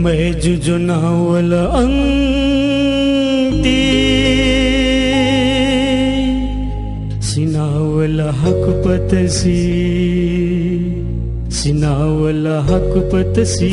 mayju jona wale annti sina wale hakupatasi sina wale hakupatasi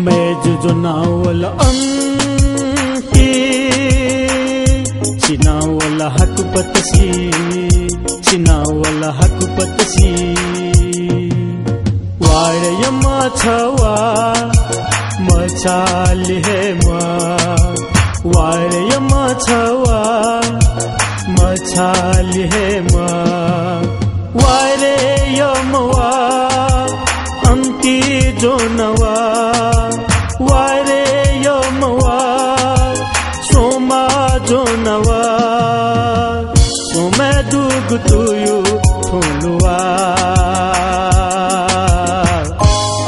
mayju jona wale annti sina wale hakupatasi sina wale hakupatasi ware yama chawa machali he ma ware yama chawa machali he ma ware yama annti jonawa ware yamawa soma jonawa soma dugutuyu thuluwa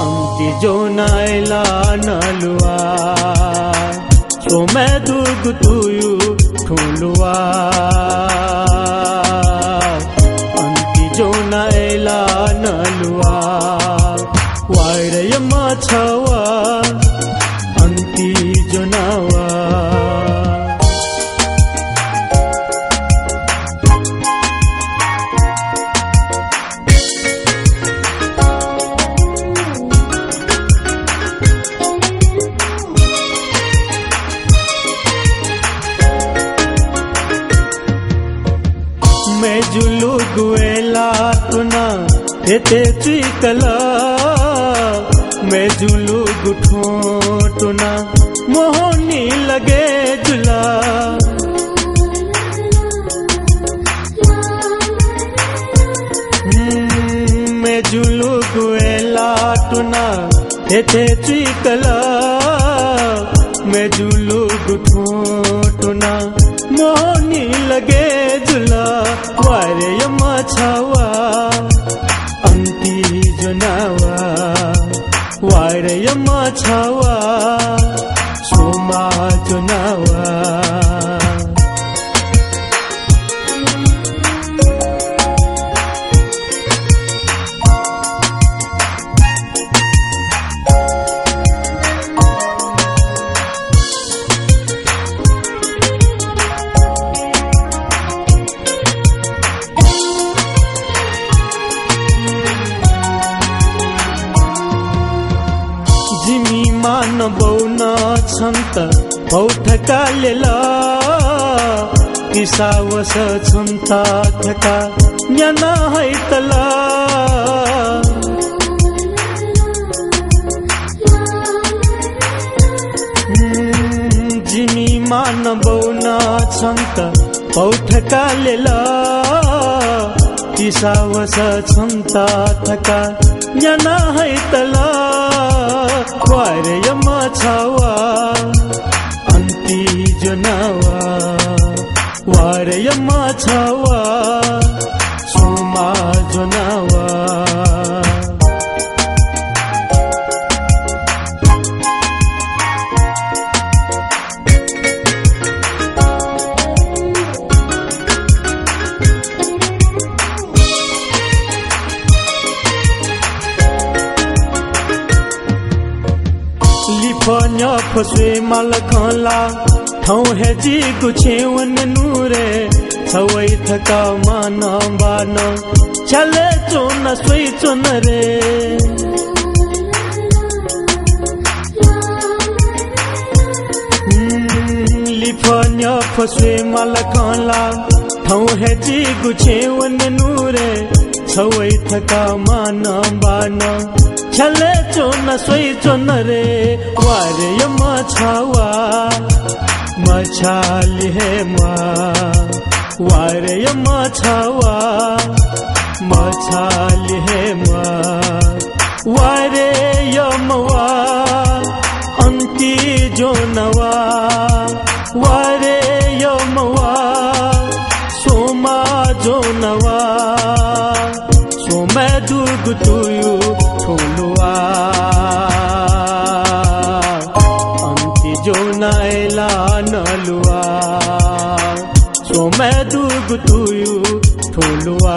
annti jona ila naluwa soma dugutuyu thuluwa annti jona ila naluwa ware yama chawa annti jonawa mayju luguela tuna ete chikala mayju lugu ठोटना मोहनी लगे जुला mayju luguela tuna ete chikala mayju lugu ठोटना मोहनी लगे जुला ware yama chawa annti jonawa ware yama chawa soma jonawa जिमी मान बौना छन्त पौठका लेला किसावस छन्ता थका न्याना हैतला जिमी मान बौना छन्त पौठका लेला किसावस छन्ता थका न्याना हैतला ware yama chawa annti jonawa ware yama chawa soma jonawa लिफन्या फसवे मालखला ठाउँ हे जी गुछेवन नूरे छवै थका मान बान चले चोन सोई चोन रे लिफन्या फसवे मालखला ठाउँ हे जी गुछेवन नूरे छवै थका मान बान चले चोन सोई चोन रे ware yama chawa machali he ma ware yama chawa machali he ma ware दुगुतुयु ठोलुआ अन्ति जोना एला नलुआ सोमे दुगुतुयु ठोलुआ